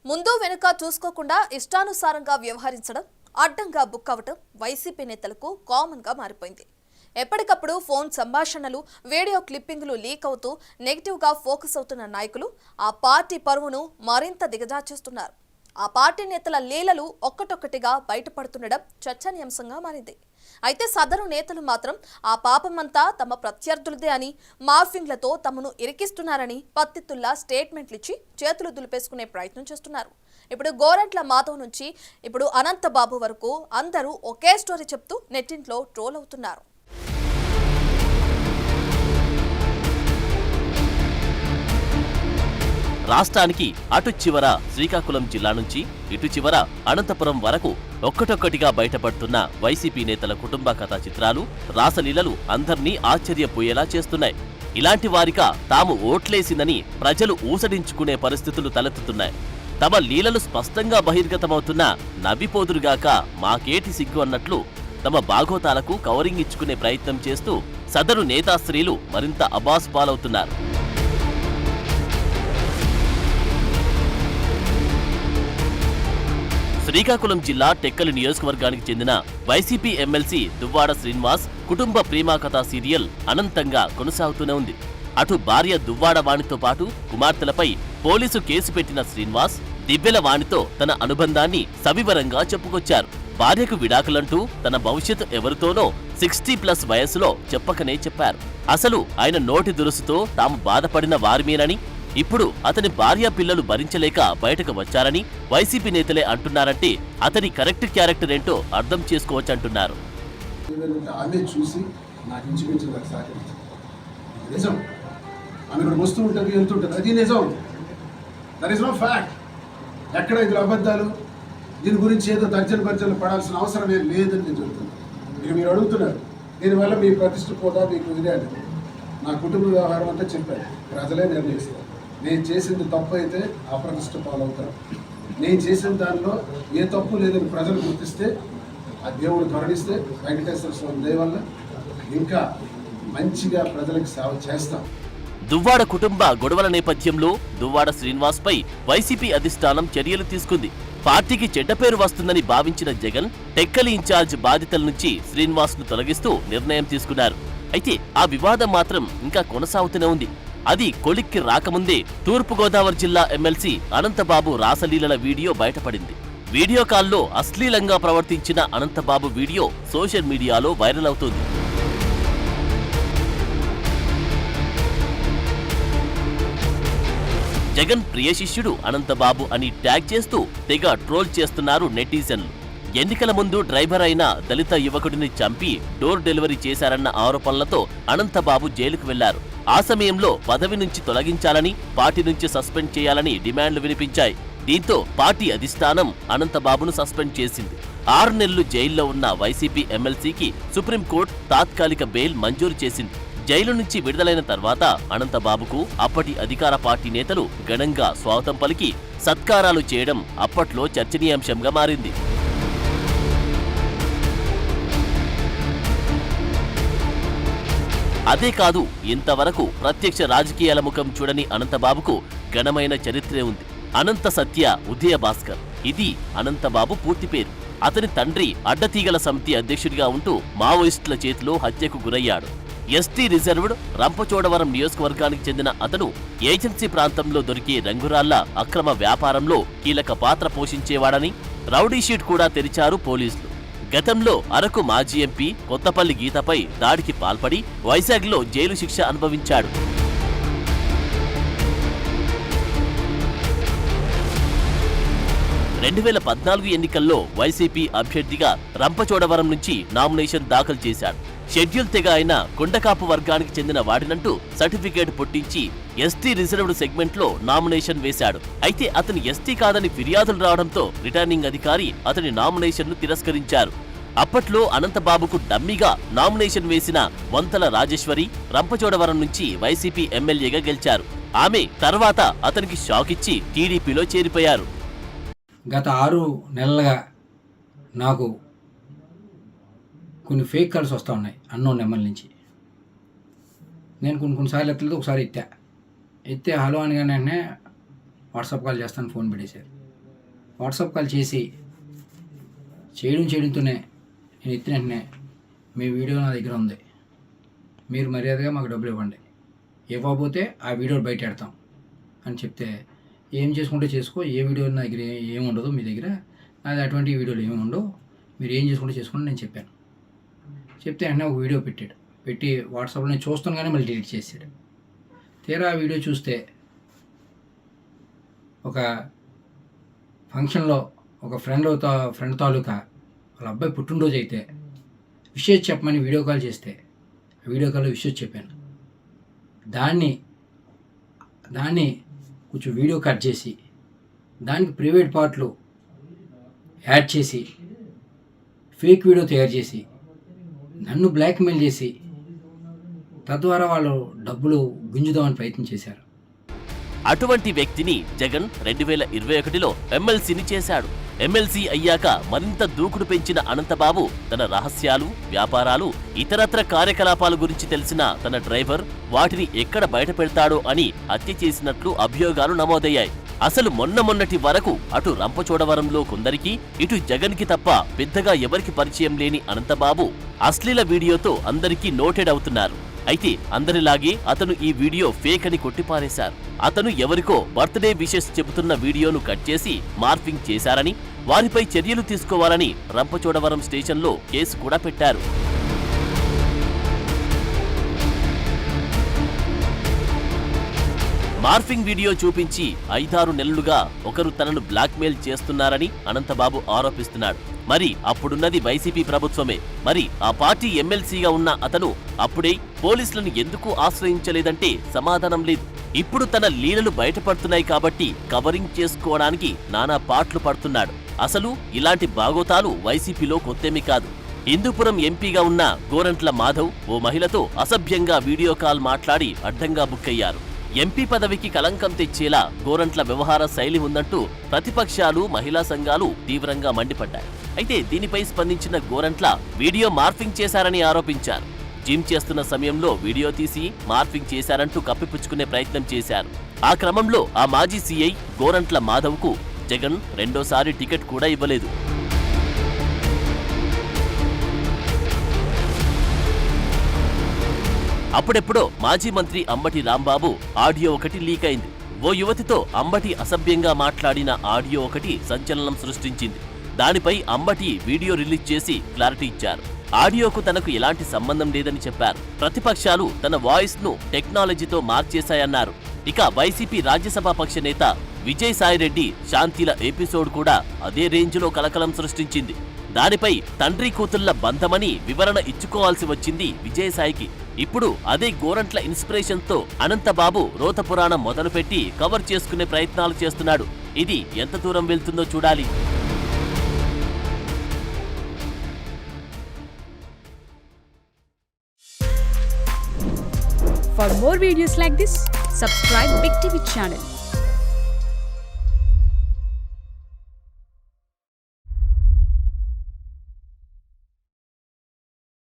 ముందు వెనుక చూసుకోకుండా ఇష్టానుసారంగా వ్యవహరించడం, అడ్డంగా బుక్ అవటం వైసీపీ నేతలకు కామన్ గా మారిపోయింది. ఎప్పటికప్పుడు ఫోన్ సంభాషణలు, వీడియో క్లిప్పింగ్లు లీక్ అవుతూ నెగిటివ్ గా ఫోకస్ అవుతున్న నాయకులు ఆ పార్టీ పరువును మరింత దిగజార్చేస్తున్నారు. ఆ పార్టీ నేతల లీలలు ఒక్కటొక్కటిగా బయటపడుతుండడం చర్చనీయాంశంగా మారింది. అయితే సదరు నేతలు మాత్రం ఆ పాపమంతా తమ ప్రత్యర్థులదే అని, మార్ఫింగ్లతో తమను ఇరికిస్తున్నారని పత్తితుల్లా స్టేట్మెంట్లు ఇచ్చి చేతులు దులిపేసుకునే ప్రయత్నం చేస్తున్నారు. ఇప్పుడు గోరంట్ల మాధవ్ నుంచి ఇప్పుడు అనంతబాబు వరకు అందరూ ఒకే స్టోరీ చెప్తూ నెట్టింట్లో ట్రోల్ అవుతున్నారు. రాష్ట్రానికి అటు చివర శ్రీకాకుళం జిల్లా నుంచి ఇటు చివర అనంతపురం వరకు ఒక్కటొక్కటిగా బయటపడుతున్న వైసీపీ నేతల కుటుంబ కథా చిత్రాలు, రాసలీలలు అందర్నీ ఆశ్చర్యపోయేలా చేస్తున్నాయి. ఇలాంటి వారిక తాము ఓట్లేసిందని ప్రజలు ఊసడించుకునే పరిస్థితులు తలెత్తుతున్నాయి. తమ లీలలు స్పష్టంగా బహిర్గతమవుతున్నా నవ్విపోదురుగాక మాకేటి సిగ్గు అన్నట్లు తమ బాగోతాలకు కవరింగ్ ఇచ్చుకునే ప్రయత్నం చేస్తూ సదరు నేతాశ్రీలు మరింత అబాస్ పాలవుతున్నారు. శ్రీకాకుళం జిల్లా టెక్కలి నియోజకవర్గానికి చెందిన వైసీపీ ఎమ్మెల్సీ దువ్వాడ శ్రీనివాస్ కుటుంబ ప్రేమ కథా సీరియల్ అనంతంగా కొనసాగుతూనే ఉంది. అటు భార్య దువ్వాడ వాణితో పాటు కుమార్తెలపై పోలీసు కేసు పెట్టిన శ్రీనివాస్ దివ్యల వాణితో తన అనుబంధాన్ని సవివరంగా చెప్పుకొచ్చారు. భార్యకు విడాకులంటూ తన భవిష్యత్తు ఎవరితోనో 60+ వయసులో చెప్పకనే చెప్పారు. అసలు ఆయన నోటి దురుసుతో తాము బాధపడిన వారిమేనని, ఇప్పుడు అతని భార్య పిల్లలు భరించలేక బయటకు వచ్చారని వైసీపీ నేతలే అంటున్నారంటే అతని కరెక్ట్ క్యారెక్టర్ ఏంటో అర్థం చేసుకోవచ్చంటున్నారు. ఎక్కడ ఇది అబద్ధాలు, దీని గురించి ఏదో తర్జన పడాల్సిన అవసరం ఏం లేదని నేను చెబుతున్నాను. మీరు అడుగుతున్నారు దీనివల్ల మీ ప్రతిష్ట పోదా, మీకు ఇదే అంటే నా కుటుంబ వ్యవహారం అంతా చెప్పాను. ప్రజలే నిర్ణయిస్తారు. నేను చేసింది తప్పు అయితే అప్రతిష్ట పాలవుతాను. నేను చేసిన దానిలో ఏ తప్పు లేదని ప్రజలు గుర్తిస్తే, ఆ దేవుడు కరుణిస్తే, వెంకటేశ్వర స్వామి దయ వల్ల ఇంకా మంచిగా ప్రజలకు సేవ చేస్తాం. దువ్వాడ కుటుంబ గొడవల నేపథ్యంలో దువ్వాడ శ్రీనివాస్ పై వైసీపీ అధిష్టానం చర్యలు తీసుకుంది. పార్టీకి చెడ్డ పేరు వస్తుందని భావించిన జగన్ టెక్కలి ఇన్ఛార్జ్ బాధ్యతల నుంచి శ్రీనివాస్ ను తొలగిస్తూ నిర్ణయం తీసుకున్నారు. అయితే ఆ వివాదం మాత్రం ఇంకా కొనసాగుతూనే ఉంది. అది కొలిక్కి రాకముందే తూర్పుగోదావరి జిల్లా ఎమ్మెల్సీ అనంతబాబు రాసలీలల వీడియో బయటపడింది. వీడియో కాల్లో అశ్లీలంగా ప్రవర్తించిన అనంతబాబు వీడియో సోషల్ మీడియాలో వైరల్ అవుతుంది. జగన్ ప్రియ శిష్యుడు అనంతబాబు అని ట్యాగ్ చేస్తూ తెగ ట్రోల్ చేస్తున్నారు నెటిజన్లు. ఎన్నికల ముందు డ్రైవర్ అయిన దళిత యువకుడిని చంపి డోర్ డెలివరీ చేశారన్న ఆరోపణలతో అనంతబాబు జైలుకు వెళ్లారు. ఆ సమయంలో పదవి నుంచి తొలగించాలని, పార్టీ నుంచి సస్పెండ్ చేయాలని డిమాండ్లు వినిపించాయి. దీంతో పార్టీ అధిష్టానం అనంతబాబును సస్పెండ్ చేసింది. 6 నెలలు జైల్లో ఉన్న వైసీపీ ఎమ్మెల్సీకి సుప్రీంకోర్టు తాత్కాలిక బెయిల్ మంజూరు చేసింది. జైలు నుంచి విడుదలైన తర్వాత అనంతబాబుకు అప్పటి అధికార పార్టీ నేతలు ఘనంగా స్వాగతం పలికి సత్కారాలు చేయడం అప్పట్లో చర్చనీయాంశంగా మారింది. అదే కాదు, ఇంతవరకు ప్రత్యక్ష రాజకీయాల ముఖం చూడని అనంతబాబుకు ఘనమైన చరిత్రే ఉంది. అనంత సత్య ఉదయ భాస్కర్, ఇది అనంతబాబు పూర్తి పేరు. అతని తండ్రి అడ్డతీగల సమితి అధ్యక్షుడిగా ఉంటూ మావోయిస్టుల చేతిలో హత్యకు గురయ్యాడు. ఎస్టీ రిజర్వ్డ్ రంపచోడవరం నియోజకవర్గానికి చెందిన అతను ఏజెన్సీ ప్రాంతంలో దొరికే రంగురాళ్ల అక్రమ వ్యాపారంలో కీలక పాత్ర పోషించేవాడని రౌడీ షీట్ కూడా తెరిచారు పోలీసులు. గతంలో అరకు మాజీ ఎంపీ కొత్తపల్లి గీతపై దాడికి పాల్పడి వైజాగ్లో జైలు శిక్ష అనుభవించాడు. (2014) ఎన్నికల్లో వైసీపీ అభ్యర్థిగా రంపచోడవరం నుంచి నామినేషన్ దాఖలు చేశాడు. షెడ్యూల్ తెగ అయిన కొండకాపు వర్గానికి చెందిన వాడినంటూ సర్టిఫికేట్ పుట్టించి ఎస్టీ రిజర్వ్డ్ సెగ్మెంట్లో నామినేషన్ వేశాడు. అయితే అతను ఎస్టీ కాదని ఫిర్యాదులు రావడంతో రిటర్నింగ్ అధికారి అతని నామినేషన్ను తిరస్కరించారు. అప్పట్లో అనంతబాబుకు డమ్మీగా నామినేషన్ వేసిన వంతల రాజేశ్వరి రంపచోడవరం నుంచి వైసీపీ ఎమ్మెల్యేగా గెలిచారు. ఆమె తర్వాత అతనికి షాక్ ఇచ్చి టీడీపీలో చేరిపోయారు. గత 6 నెలలుగా నాకు కొన్ని ఫేక్ కాల్స్ వస్తూ ఉన్నాయి అన్నోన్ నెంబర్ నుంచి. నేను కొన్నిసార్లు ఎత్తలేదు, ఒకసారి ఎత్తే హలో అని కానీ వెంటనే వాట్సాప్ కాల్ చేస్తాను ఫోన్ పెట్టేశారు. వాట్సాప్ కాల్ చేసి చేయడంతోనే నేను ఎత్తిన వెంటనే మీ వీడియో నా దగ్గర ఉంది, మీరు మర్యాదగా మాకు డబ్బులు ఇవ్వండి, ఇవ్వకపోతే ఆ వీడియో బయట పెడతాం అని చెప్తే, ఏం చేసుకుంటే చేసుకో, ఏ వీడియో నా దగ్గర ఏమి ఉండదు, మీ దగ్గర అది అటువంటి వీడియోలు ఏమి ఉండవు, మీరు ఏం చేసుకుంటే చేసుకోండి నేను చెప్పాను. చెప్తే వెంటనే ఒక వీడియో పెట్టి వాట్సాప్లో నేను చూస్తాను కానీ మళ్ళీ డిలీట్ చేసాడు. తీరా ఆ వీడియో చూస్తే ఒక ఫంక్షన్లో ఒక ఫ్రెండ్ తాలూకా వాళ్ళ అబ్బాయి పుట్టినరోజు అయితే విషయం చెప్పమని వీడియో కాల్ చేస్తే వీడియో కాల్లో విషయం చెప్పాను. దాన్ని కొంచెం వీడియో కట్ చేసి దానికి ప్రైవేట్ పార్ట్లు యాడ్ చేసి ఫేక్ వీడియో తయారు చేసి నన్ను బ్లాక్మెయిల్ చేసి తద్వారా వాళ్ళు డబ్బులు గుంజుదామని ప్రయత్నం చేశారు. అటువంటి వ్యక్తిని జగన్ 2021లో ఎమ్మెల్సీని చేశాడు. ఎమ్మెల్సీ అయ్యాక మరింత దూకుడు పెంచిన అనంతబాబు తన రహస్యాలు, వ్యాపారాలు, ఇతరత్ర కార్యకలాపాల గురించి తెలిసిన తన డ్రైవర్ వాటిని ఎక్కడ బయట పెడతాడో అని హత్య చేసినట్లు అభియోగాలు నమోదయ్యాయి. అసలు మొన్నటి వరకు అటు రంపచోడవరంలో కొందరికి, ఇటు జగన్కి తప్ప పెద్దగా ఎవరికి పరిచయం లేని అనంతబాబు అశ్లీల వీడియోతో అందరికీ నోటెడ్ అవుతున్నారు. అయితే అందరిలాగే అతను ఈ వీడియో ఫేక్ అని కొట్టిపారేశారు. అతను ఎవరికో బర్త్డే విషెస్ చెబుతున్న వీడియోను కట్ చేసి మార్ఫింగ్ చేశారని, వారిపై చర్యలు తీసుకోవాలని రంపచోడవరం స్టేషన్లో కేసు కూడా పెట్టారు. మార్ఫింగ్ వీడియో చూపించి 5-6 నెలలుగా ఒకరు తనను బ్లాక్మెయిల్ చేస్తున్నారని అనంతబాబు ఆరోపిస్తున్నాడు. మరి అప్పుడున్నది వైసీపీ ప్రభుత్వమే. మరి ఆ పార్టీ ఎమ్మెల్సీగా ఉన్న అతను అప్పుడే పోలీసులను ఎందుకు ఆశ్రయించలేదంటే సమాధానం లేదు. ఇప్పుడు తన లీలలు బయటపడుతున్నాయి కాబట్టి కవరింగ్ చేసుకోవడానికి నానా పాట్లు పడుతున్నాడు. అసలు ఇలాంటి బాగోతాలు వైసీపీలో కొత్తేమీ కాదు. హిందూపురం ఎంపీగా ఉన్న గోరంట్ల మాధవ్ ఓ మహిళతో అసభ్యంగా వీడియో కాల్ మాట్లాడి అడ్డంగా బుక్కయ్యారు. ఎంపీ పదవికి కలంకం తెచ్చేలా గోరంట్ల వ్యవహార శైలి ఉందంటూ ప్రతిపక్షాలు, మహిళా సంఘాలు తీవ్రంగా మండిపడ్డాయి. అయితే దీనిపై స్పందించిన గోరంట్ల వీడియో మార్ఫింగ్ చేశారని ఆరోపించారు. జిమ్ చేస్తున్న సమయంలో వీడియో తీసి మార్ఫింగ్ చేశారంటూ కప్పిపుచ్చుకునే ప్రయత్నం చేశారు. ఆ క్రమంలో ఆ మాజీ సీఐ గోరంట్ల మాధవ్కు జగన్ రెండోసారి టికెట్ కూడా ఇవ్వలేదు. అప్పుడెప్పుడో మాజీ మంత్రి అంబటి రాంబాబు ఆడియో ఒకటి లీక్ అయింది. ఓ యువతితో అంబటి అసభ్యంగా మాట్లాడిన ఆడియో ఒకటి సంచలనం సృష్టించింది. దానిపై అంబటి వీడియో రిలీజ్ చేసి క్లారిటీ ఇచ్చారు. ఆడియోకు తనకు ఎలాంటి సంబంధం లేదని చెప్పారు. ప్రతిపక్షాలు తన వాయిస్ ను టెక్నాలజీతో మార్చేశాయన్నారు. ఇక వైసీపీ రాజ్యసభ పక్ష నేత విజయసాయిరెడ్డి శాంతిల ఎపిసోడ్ కూడా అదే రేంజ్లో కలకలం సృష్టించింది. దానిపై తండ్రి కూతుళ్ల బంధమని వివరణ ఇచ్చుకోవాల్సి వచ్చింది విజయసాయికి. ఇప్పుడు అదే గోరంట్ల ఇన్స్పిరేషన్తో అనంతబాబు రోతపురాణం మొదలుపెట్టి కవర్ చేసుకునే ప్రయత్నాలు చేస్తున్నాడు. ఇది ఎంత దూరం వెళ్తుందో చూడాలి. For more videos like this, subscribe Big TV channel.